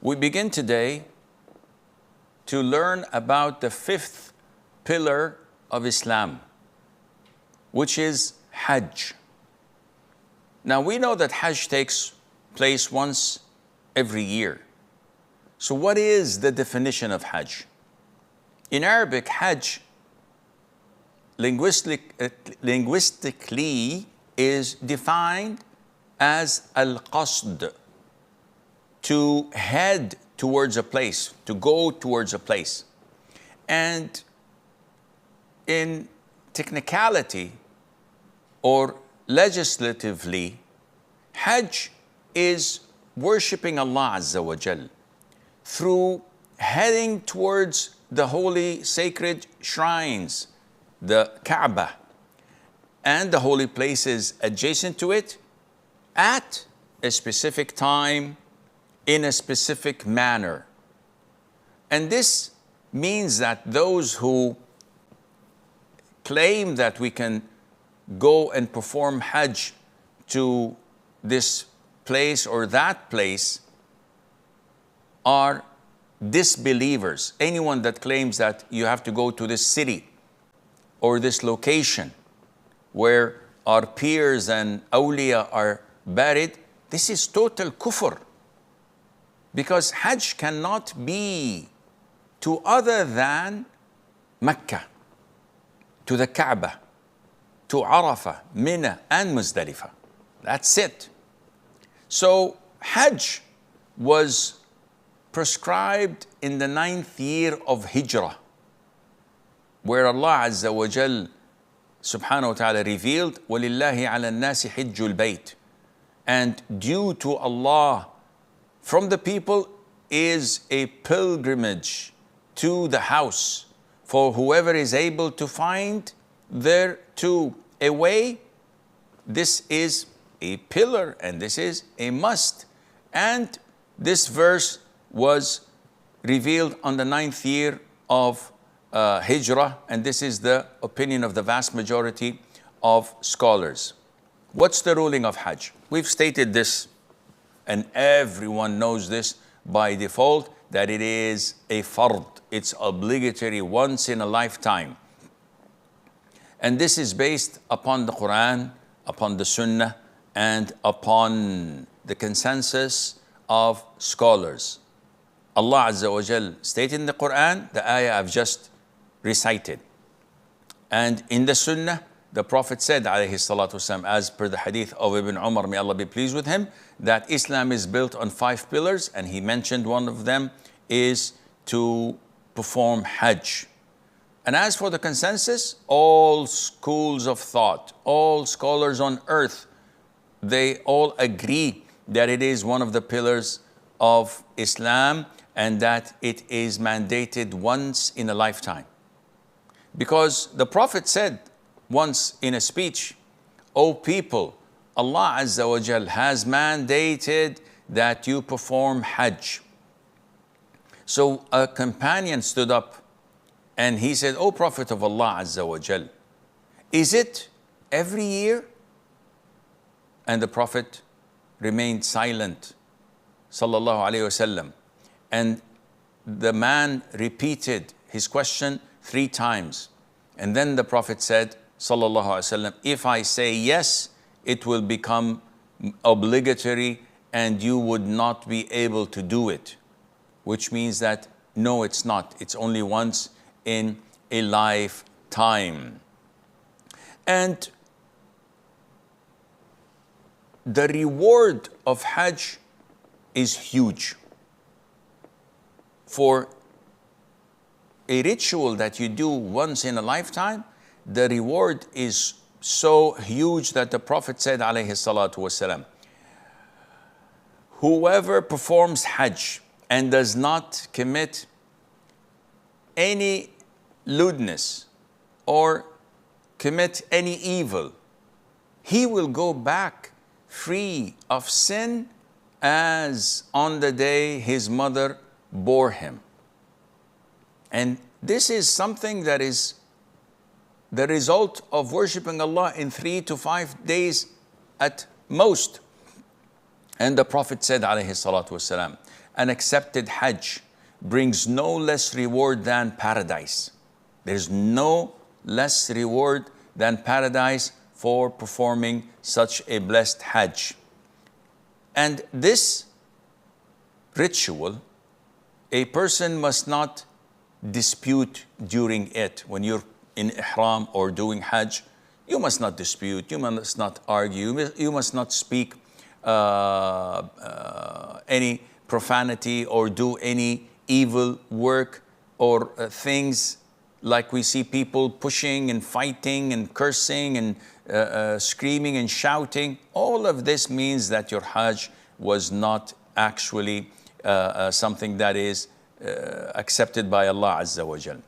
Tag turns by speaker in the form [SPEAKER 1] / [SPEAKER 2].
[SPEAKER 1] We begin today to learn about the fifth pillar of Islam, which is Hajj. Now we know that Hajj takes place once every year. So what is the definition of Hajj? In Arabic, Hajj linguistically is defined as al-qasd, to head towards a place, to go towards a place. And in technicality or legislatively, Hajj is worshiping Allah Azza wa Jal through heading towards the holy sacred shrines, the Kaaba, and the holy places adjacent to it at a specific time, in a specific manner. And this means that those who claim that we can go and perform Hajj to this place or that place are disbelievers. Anyone that claims that you have to go to this city or this location where our peers and awliya are buried, this is total kufr. Because Hajj cannot be to other than Mecca, to the Kaaba, to Arafah, Mina, and Muzdalifah. That's it. So Hajj was prescribed in the 9th year of Hijrah, where Allah Azza wa Jal subhanahu wa ta'ala revealed, وَلِلَّهِ عَلَى النَّاسِ حِجُّ الْبَيْتِ. And due to Allah from the people is a pilgrimage to the house for whoever is able to find thereto a way. This is a pillar and this is a must. And this verse was revealed on the 9th year of Hijrah, and this is the opinion of the vast majority of scholars. What's the ruling of Hajj? We've stated this, and everyone knows this by default, that it is a fard. It's obligatory once in a lifetime. And this is based upon the Quran, upon the Sunnah, and upon the consensus of scholars. Allah Azza wa Jal stated in the Quran, the ayah I've just recited. And in the Sunnah, the Prophet said, alayhi salatu wasalam, as per the hadith of Ibn Umar, may Allah be pleased with him, that Islam is built on 5 pillars, and he mentioned one of them is to perform Hajj. And as for the consensus, all schools of thought, all scholars on earth, they all agree that it is one of the pillars of Islam and that it is mandated once in a lifetime. Because the Prophet said once in a speech, O people, Allah Azza wa Jal has mandated that you perform Hajj. So a companion stood up and he said, O Prophet of Allah Azza wa Jal, is it every year? And the Prophet remained silent, sallallahu alayhi wasallam. And the man repeated his question 3 times. And then the Prophet said, sallallahu alayhi wasallam, if I say yes, it will become obligatory and you would not be able to do it. Which means that no, it's not. It's only once in a lifetime. And the reward of Hajj is huge. For a ritual that you do once in a lifetime, the reward is so huge that the Prophet said, alayhi salatu wasalam, whoever performs Hajj and does not commit any lewdness or commit any evil, he will go back free of sin as on the day his mother bore him. And this is something that is the result of worshiping Allah in 3 to 5 days at most. And the Prophet said, alayhi salatu wasalam, an accepted Hajj brings no less reward than paradise. There's no less reward than paradise for performing such a blessed Hajj. And this ritual, a person must not dispute during it. When you're in ihram or doing Hajj, you must not dispute, you must not argue, you must not speak any profanity or do any evil work or things like we see people pushing and fighting and cursing and screaming and shouting. All of this means that your Hajj was not actually something that is accepted by Allah Azza wa Jal.